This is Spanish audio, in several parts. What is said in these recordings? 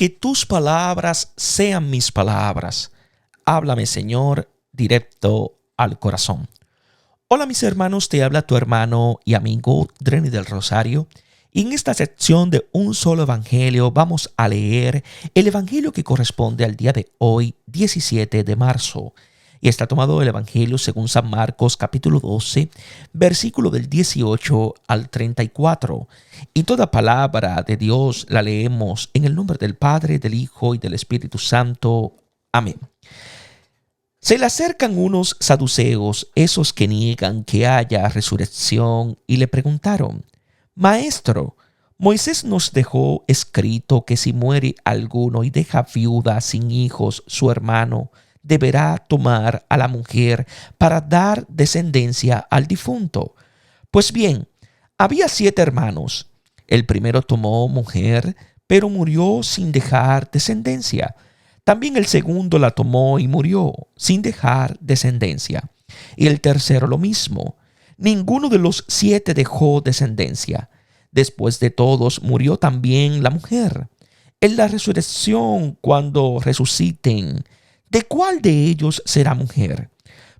Que tus palabras sean mis palabras. Háblame, Señor, directo al corazón. Hola mis hermanos, te habla tu hermano y amigo Drenny del Rosario. Y en esta sección de Un Solo Evangelio vamos a leer el Evangelio que corresponde al día de hoy, 17 de marzo. Y está tomado del Evangelio según San Marcos capítulo 12, versículo del 18 al 34. Y toda palabra de Dios la leemos en el nombre del Padre, del Hijo y del Espíritu Santo. Amén. Se le acercan unos saduceos, esos que niegan que haya resurrección, y le preguntaron: Maestro, Moisés nos dejó escrito que si muere alguno y deja viuda sin hijos, su hermano deberá tomar a la mujer para dar descendencia al difunto. Pues bien, había 7 hermanos. El primero tomó mujer, pero murió sin dejar descendencia. También el segundo la tomó y murió sin dejar descendencia. Y el tercero lo mismo. Ninguno de los 7 dejó descendencia. Después de todos murió también la mujer. En la resurrección, cuando resuciten, ¿de cuál de ellos será mujer?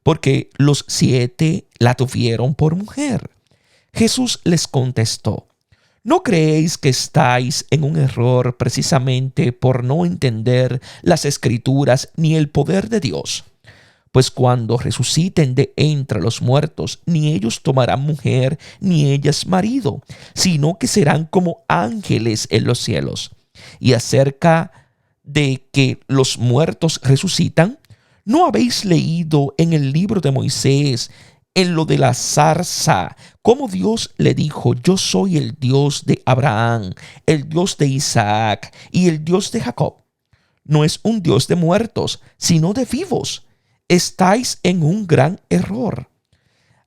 Porque los 7 la tuvieron por mujer. Jesús les contestó: ¿No creéis que estáis en un error precisamente por no entender las Escrituras ni el poder de Dios? Pues cuando resuciten de entre los muertos, ni ellos tomarán mujer, ni ellas marido, sino que serán como ángeles en los cielos. Y acerca de que los muertos resucitan, ¿no habéis leído en el libro de Moisés, en lo de la zarza, cómo Dios le dijo: Yo soy el Dios de Abraham, el Dios de Isaac y el Dios de Jacob? No es un Dios de muertos, sino de vivos. Estáis en un gran error.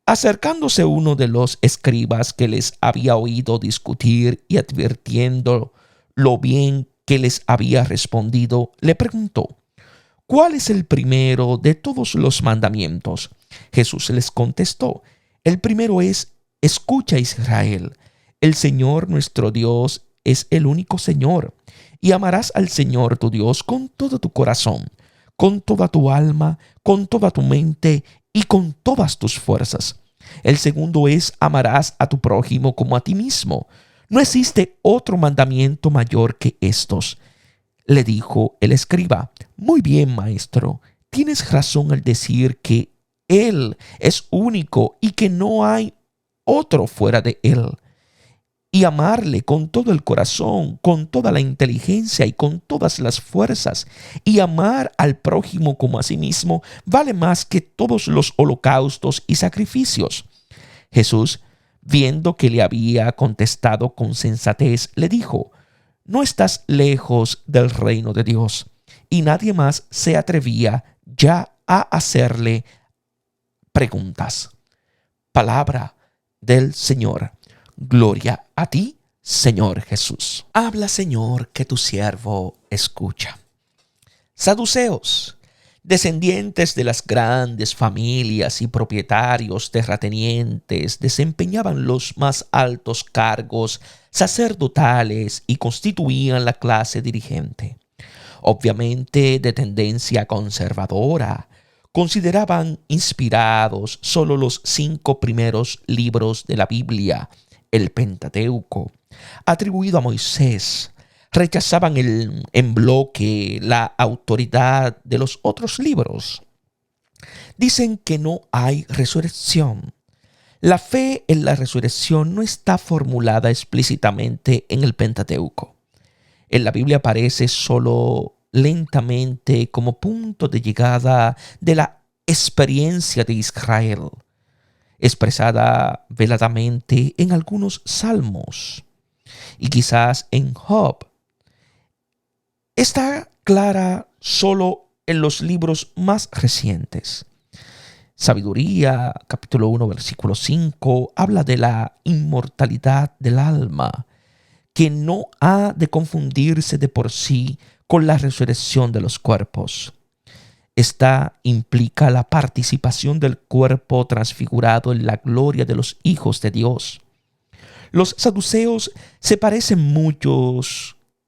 Acercándose uno de los escribas que les había oído discutir y advirtiendo lo bien que les había respondido, le preguntó: ¿Cuál es el primero de todos los mandamientos? Jesús les contestó: El primero es: Escucha, Israel, el Señor nuestro Dios es el único Señor, y amarás al Señor tu Dios con todo tu corazón, con toda tu alma, con toda tu mente y con todas tus fuerzas. El segundo es: amarás a tu prójimo como a ti mismo. No existe otro mandamiento mayor que estos. Le dijo el escriba: Muy bien, maestro, tienes razón al decir que Él es único y que no hay otro fuera de Él. Y amarle con todo el corazón, con toda la inteligencia y con todas las fuerzas, y amar al prójimo como a sí mismo, vale más que todos los holocaustos y sacrificios. Jesús, viendo que le había contestado con sensatez, le dijo: No estás lejos del reino de Dios. Y nadie más se atrevía ya a hacerle preguntas. Palabra del Señor. Gloria a ti, Señor Jesús. Habla, Señor, que tu siervo escucha. Saduceos, descendientes de las grandes familias y propietarios terratenientes, desempeñaban los más altos cargos sacerdotales y constituían la clase dirigente. Obviamente de tendencia conservadora, consideraban inspirados solo los 5 primeros libros de la Biblia, el Pentateuco, atribuido a Moisés. Rechazaban en bloque la autoridad de los otros libros. Dicen que no hay resurrección. La fe en la resurrección no está formulada explícitamente en el Pentateuco. En la Biblia aparece solo lentamente como punto de llegada de la experiencia de Israel, expresada veladamente en algunos salmos y quizás en Job. Está clara solo en los libros más recientes. Sabiduría, capítulo 1, versículo 5, habla de la inmortalidad del alma, que no ha de confundirse de por sí con la resurrección de los cuerpos. Esta implica la participación del cuerpo transfigurado en la gloria de los hijos de Dios. Los saduceos se parecen mucho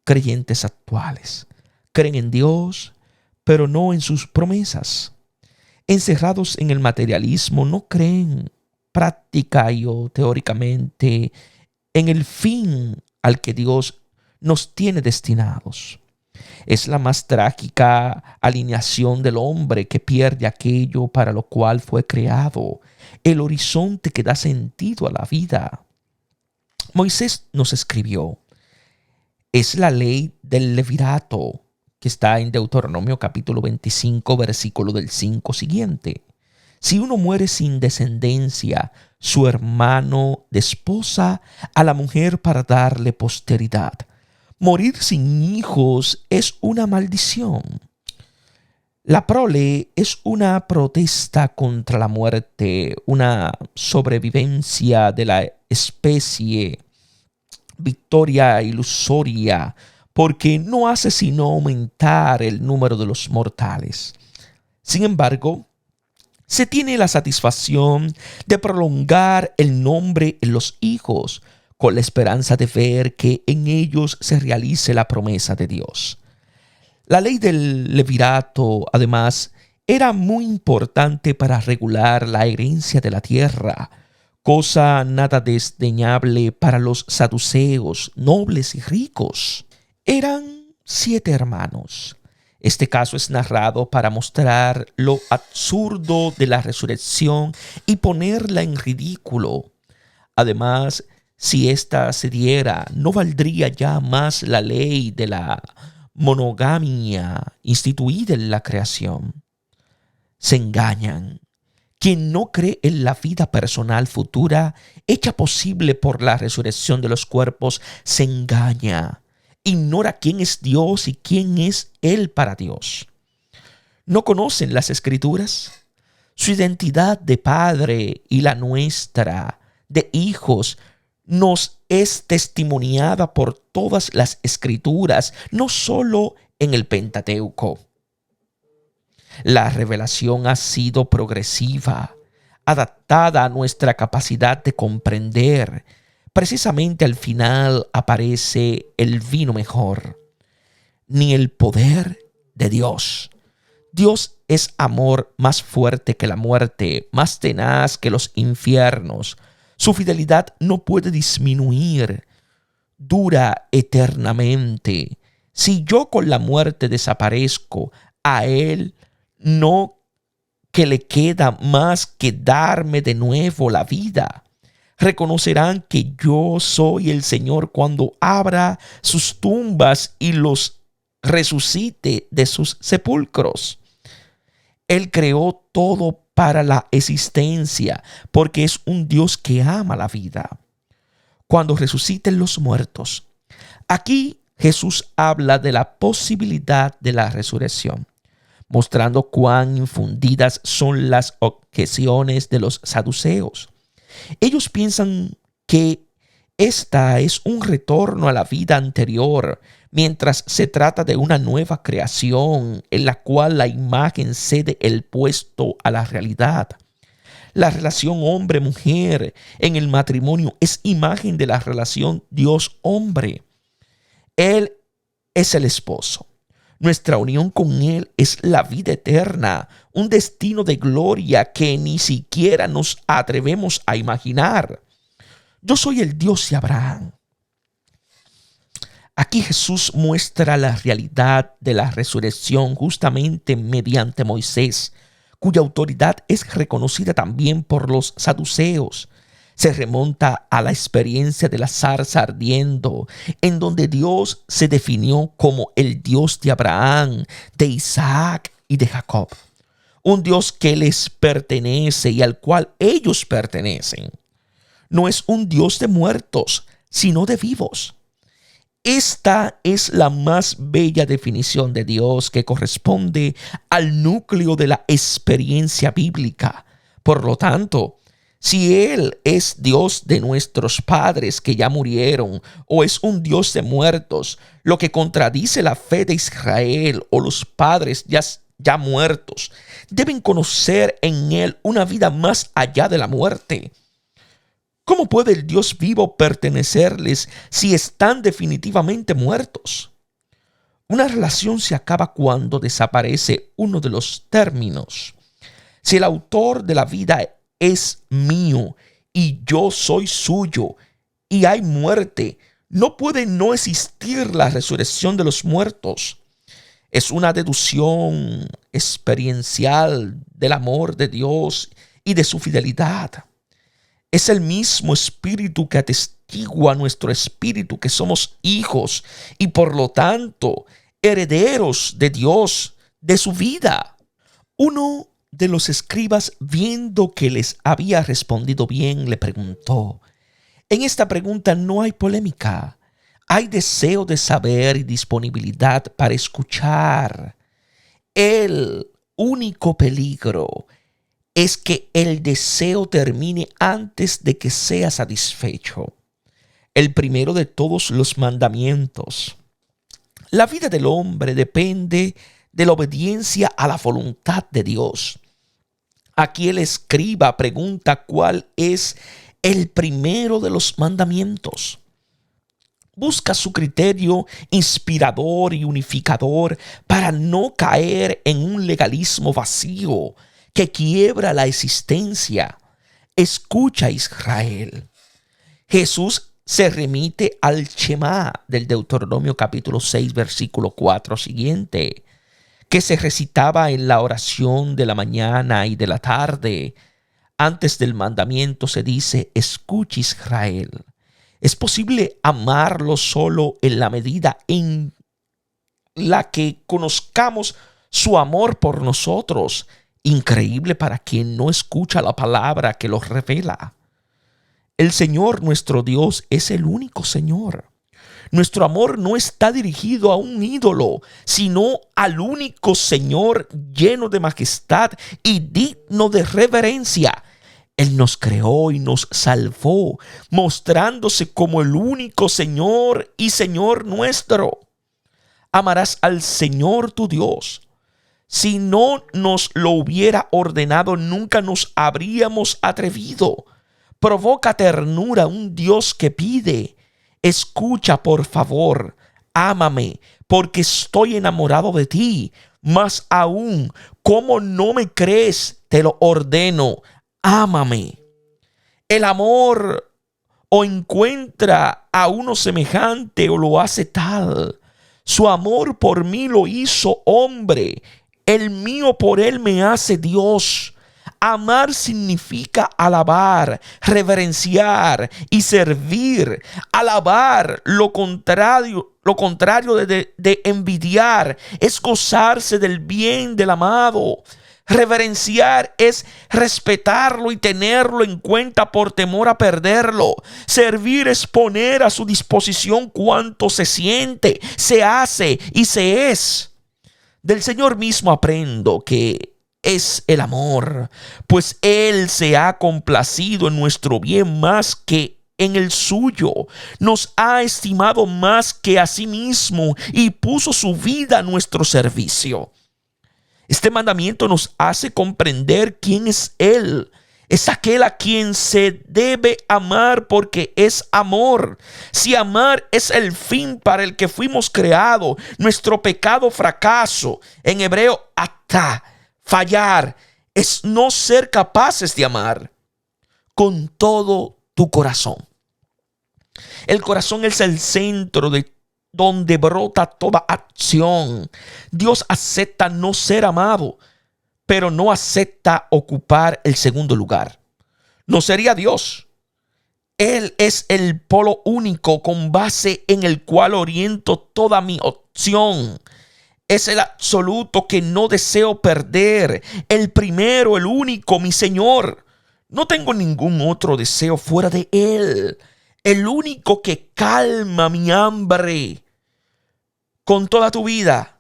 creyentes actuales. Creen en Dios, pero no en sus promesas. Encerrados en el materialismo, no creen práctica y o teóricamente en el fin al que Dios nos tiene destinados. Es la más trágica alineación del hombre que pierde aquello para lo cual fue creado, el horizonte que da sentido a la vida. Moisés nos escribió, es la ley del levirato, que está en Deuteronomio capítulo 25, versículo del 5 siguiente. Si uno muere sin descendencia, su hermano desposa a la mujer para darle posteridad. Morir sin hijos es una maldición. La prole es una protesta contra la muerte, una sobrevivencia de la especie, victoria ilusoria, porque no hace sino aumentar el número de los mortales. Sin embargo, se tiene la satisfacción de prolongar el nombre en los hijos, con la esperanza de ver que en ellos se realice la promesa de Dios. La ley del levirato, además, era muy importante para regular la herencia de la tierra, cosa nada desdeñable para los saduceos, nobles y ricos. Eran 7 hermanos. Este caso es narrado para mostrar lo absurdo de la resurrección y ponerla en ridículo. Además, si ésta se diera, no valdría ya más la ley de la monogamia instituida en la creación. Se engañan. Quien no cree en la vida personal futura, hecha posible por la resurrección de los cuerpos, se engaña. Ignora quién es Dios y quién es Él para Dios. ¿No conocen las Escrituras? Su identidad de padre y la nuestra de hijos nos es testimoniada por todas las Escrituras, no solo en el Pentateuco. La revelación ha sido progresiva, adaptada a nuestra capacidad de comprender. Precisamente al final aparece el vino mejor, ni el poder de Dios. Dios es amor más fuerte que la muerte, más tenaz que los infiernos. Su fidelidad no puede disminuir, dura eternamente. Si yo con la muerte desaparezco, a Él no que le queda más que darme de nuevo la vida. Reconocerán que yo soy el Señor cuando abra sus tumbas y los resucite de sus sepulcros. Él creó todo para la existencia, porque es un Dios que ama la vida. Cuando resuciten los muertos, aquí Jesús habla de la posibilidad de la resurrección, mostrando cuán infundidas son las objeciones de los saduceos. Ellos piensan que esta es un retorno a la vida anterior, mientras se trata de una nueva creación en la cual la imagen cede el puesto a la realidad. La relación hombre-mujer en el matrimonio es imagen de la relación Dios-hombre. Él es el esposo. Nuestra unión con Él es la vida eterna, un destino de gloria que ni siquiera nos atrevemos a imaginar. Yo soy el Dios de Abraham. Aquí Jesús muestra la realidad de la resurrección justamente mediante Moisés, cuya autoridad es reconocida también por los saduceos. Se remonta a la experiencia de la zarza ardiendo, en donde Dios se definió como el Dios de Abraham, de Isaac y de Jacob. Un Dios que les pertenece y al cual ellos pertenecen. No es un Dios de muertos, sino de vivos. Esta es la más bella definición de Dios que corresponde al núcleo de la experiencia bíblica. Por lo tanto, si Él es Dios de nuestros padres que ya murieron o es un Dios de muertos, lo que contradice la fe de Israel o los padres ya muertos, deben conocer en Él una vida más allá de la muerte. ¿Cómo puede el Dios vivo pertenecerles si están definitivamente muertos? Una relación se acaba cuando desaparece uno de los términos. Si el autor de la vida es mío y yo soy suyo y hay muerte, no puede no existir la resurrección de los muertos. Es una deducción experiencial del amor de Dios y de su fidelidad. Es el mismo espíritu que atestigua nuestro espíritu que somos hijos y por lo tanto herederos de Dios, de su vida. Uno de los escribas, viendo que les había respondido bien, le preguntó. En esta pregunta no hay polémica. Hay deseo de saber y disponibilidad para escuchar. El único peligro es que el deseo termine antes de que sea satisfecho. El primero de todos los mandamientos. La vida del hombre depende de la obediencia a la voluntad de Dios. Aquí el escriba pregunta cuál es el primero de los mandamientos. Busca su criterio inspirador y unificador para no caer en un legalismo vacío que quiebra la existencia. Escucha, Israel. Jesús se remite al Shema del Deuteronomio capítulo 6, versículo 4 siguiente, que se recitaba en la oración de la mañana y de la tarde. Antes del mandamiento se dice, escucha, Israel. ¿Es posible amarlo solo en la medida en la que conozcamos su amor por nosotros? Increíble para quien no escucha la palabra que los revela. El Señor nuestro Dios es el único Señor. Nuestro amor no está dirigido a un ídolo, sino al único Señor lleno de majestad y digno de reverencia. Él nos creó y nos salvó, mostrándose como el único Señor y Señor nuestro. Amarás al Señor tu Dios. Si no nos lo hubiera ordenado, nunca nos habríamos atrevido. Provoca ternura un Dios que pide. Escucha, por favor, ámame, porque estoy enamorado de ti. Más aún, ¿cómo no me crees? Te lo ordeno. Ámame. El amor o encuentra a uno semejante o lo hace tal. Su amor por mí lo hizo hombre. El mío por él me hace Dios. Amar significa alabar, reverenciar y servir. Alabar, lo contrario de envidiar, es gozarse del bien del amado. Reverenciar es respetarlo y tenerlo en cuenta por temor a perderlo. Servir es poner a su disposición cuanto se siente, se hace y se es. Del Señor mismo aprendo que es el amor, pues Él se ha complacido en nuestro bien más que en el suyo. Nos ha estimado más que a sí mismo y puso su vida a nuestro servicio. Este mandamiento nos hace comprender quién es Él. Es aquel a quien se debe amar porque es amor. Si amar es el fin para el que fuimos creados, nuestro pecado fracaso, en hebreo atá, fallar, es no ser capaces de amar con todo tu corazón. El corazón es el centro de donde brota toda acción. Dios acepta no ser amado, pero no acepta ocupar el segundo lugar. No sería Dios. Él es el polo único con base en el cual oriento toda mi opción. Es el absoluto que no deseo perder. El primero, el único, mi Señor. No tengo ningún otro deseo fuera de Él. El único que calma mi hambre con toda tu vida.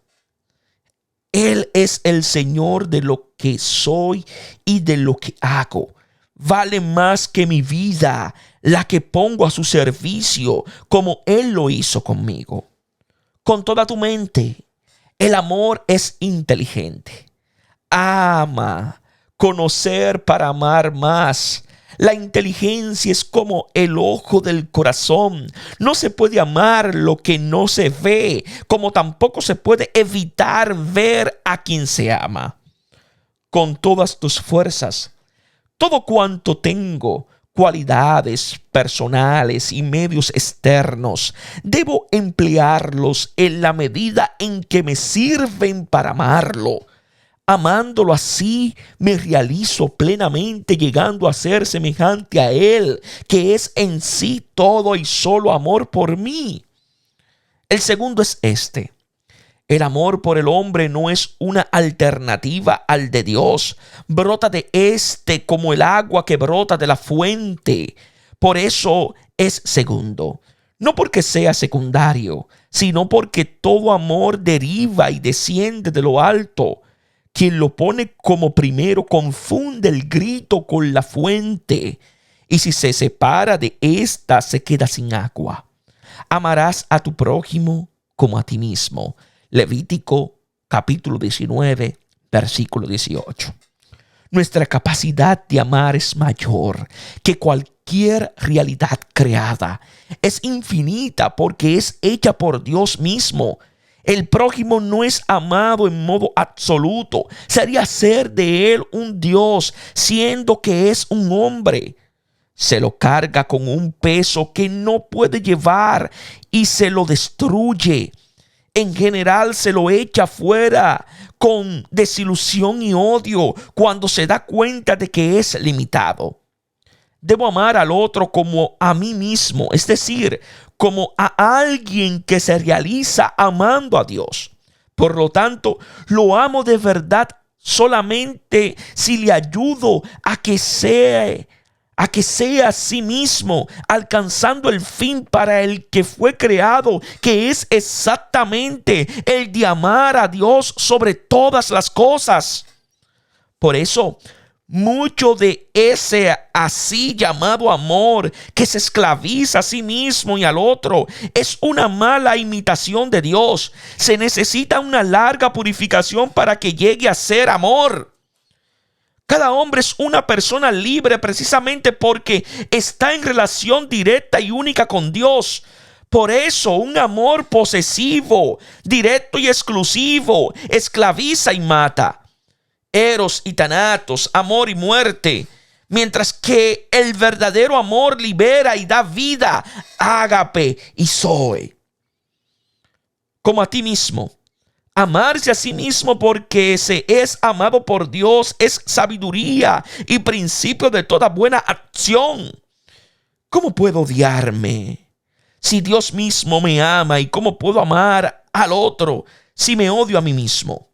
Él es el Señor de lo que soy y de lo que hago. Vale más que mi vida, la que pongo a su servicio, como Él lo hizo conmigo. Con toda tu mente. El amor es inteligente. Ama, conocer para amar más. La inteligencia es como el ojo del corazón. No se puede amar lo que no se ve, como tampoco se puede evitar ver a quien se ama. Con todas tus fuerzas, todo cuanto tengo, cualidades personales y medios externos, debo emplearlos en la medida en que me sirven para amarlo. Amándolo así, me realizo plenamente, llegando a ser semejante a Él, que es en sí todo y solo amor por mí. El segundo es este. El amor por el hombre no es una alternativa al de Dios. Brota de este como el agua que brota de la fuente. Por eso es segundo. No porque sea secundario, sino porque todo amor deriva y desciende de lo alto. Quien lo pone como primero confunde el grito con la fuente, y si se separa de ésta se queda sin agua. Amarás a tu prójimo como a ti mismo. Levítico capítulo 19, versículo 18. Nuestra capacidad de amar es mayor que cualquier realidad creada. Es infinita porque es hecha por Dios mismo. El prójimo no es amado en modo absoluto. Sería hacer de él un Dios, siendo que es un hombre. Se lo carga con un peso que no puede llevar y se lo destruye. En general se lo echa fuera con desilusión y odio cuando se da cuenta de que es limitado. Debo amar al otro como a mí mismo, es decir, como a alguien que se realiza amando a Dios. Por lo tanto, lo amo de verdad solamente si le ayudo a que sea a sí mismo, alcanzando el fin para el que fue creado, que es exactamente el de amar a Dios sobre todas las cosas. Por eso, mucho de ese así llamado amor que se esclaviza a sí mismo y al otro es una mala imitación de Dios. Se necesita una larga purificación para que llegue a ser amor. Cada hombre es una persona libre precisamente porque está en relación directa y única con Dios. Por eso un amor posesivo, directo y exclusivo, esclaviza y mata. Eros y Thanatos, amor y muerte. Mientras que el verdadero amor libera y da vida, ágape y zoe. Como a ti mismo. Amarse a sí mismo porque se es amado por Dios es sabiduría y principio de toda buena acción. ¿Cómo puedo odiarme si Dios mismo me ama? ¿Y cómo puedo amar al otro si me odio a mí mismo?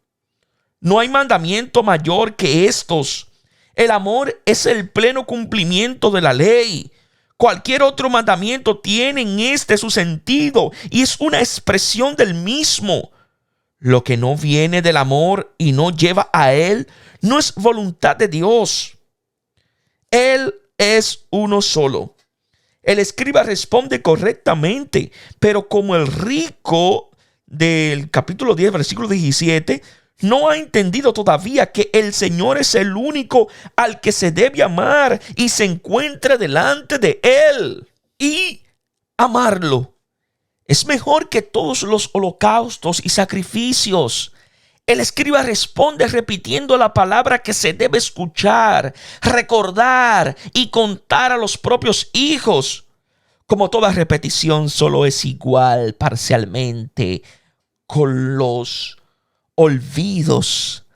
No hay mandamiento mayor que estos. El amor es el pleno cumplimiento de la ley. Cualquier otro mandamiento tiene en este su sentido y es una expresión del mismo. Lo que no viene del amor y no lleva a él no es voluntad de Dios. Él es uno solo. El escriba responde correctamente, pero como el rico del capítulo 10, versículo 17, no ha entendido todavía que el Señor es el único al que se debe amar y se encuentra delante de Él. Y amarlo es mejor que todos los holocaustos y sacrificios. El escriba responde repitiendo la palabra que se debe escuchar, recordar y contar a los propios hijos. Como toda repetición solo es igual parcialmente con los olvidos,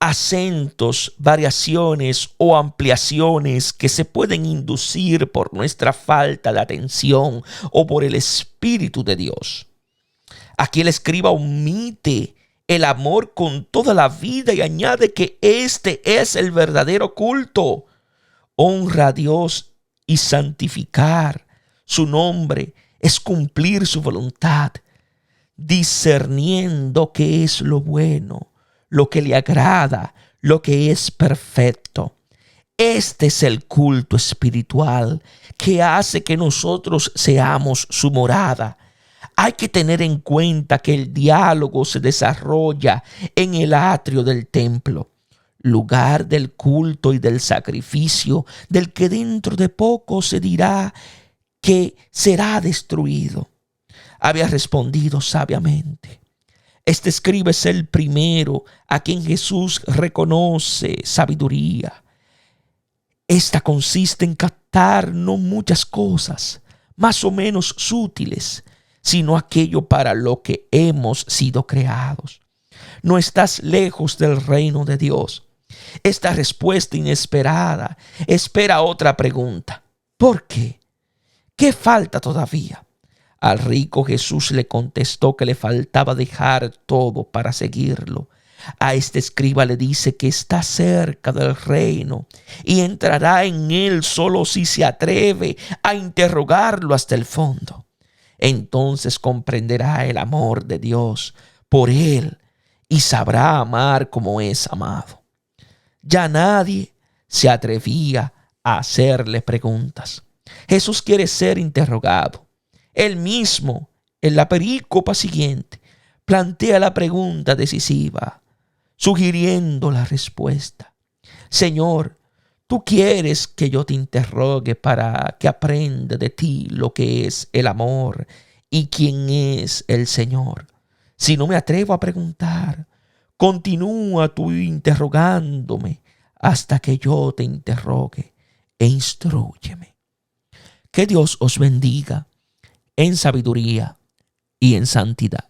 acentos, variaciones o ampliaciones que se pueden inducir por nuestra falta de atención o por el Espíritu de Dios. Aquí el escriba omite el amor con toda la vida y añade que este es el verdadero culto. Honra a Dios y santificar su nombre es cumplir su voluntad, discerniendo qué es lo bueno, lo que le agrada, lo que es perfecto. Este es el culto espiritual que hace que nosotros seamos su morada. Hay que tener en cuenta que el diálogo se desarrolla en el atrio del templo. lugar del culto y del sacrificio, del que dentro de poco se dirá que será destruido. Había respondido sabiamente. Este escriba es el primero a quien Jesús reconoce sabiduría. Esta consiste en captar no muchas cosas, más o menos sutiles, sino aquello para lo que hemos sido creados. No estás lejos del reino de Dios. Esta respuesta inesperada espera otra pregunta. ¿Por qué? ¿Qué falta todavía? Al rico Jesús le contestó que le faltaba dejar todo para seguirlo. A este escriba le dice que está cerca del reino y entrará en él solo si se atreve a interrogarlo hasta el fondo. Entonces comprenderá el amor de Dios por él y sabrá amar como es amado. Ya nadie se atrevía a hacerle preguntas. Jesús quiere ser interrogado. Él mismo, en la perícopa siguiente, plantea la pregunta decisiva, sugiriendo la respuesta. Señor, tú quieres que yo te interrogue para que aprenda de ti lo que es el amor y quién es el Señor. Si no me atrevo a preguntar, continúa tú interrogándome hasta que yo te interrogue e instrúyeme. Que Dios os bendiga en sabiduría y en santidad.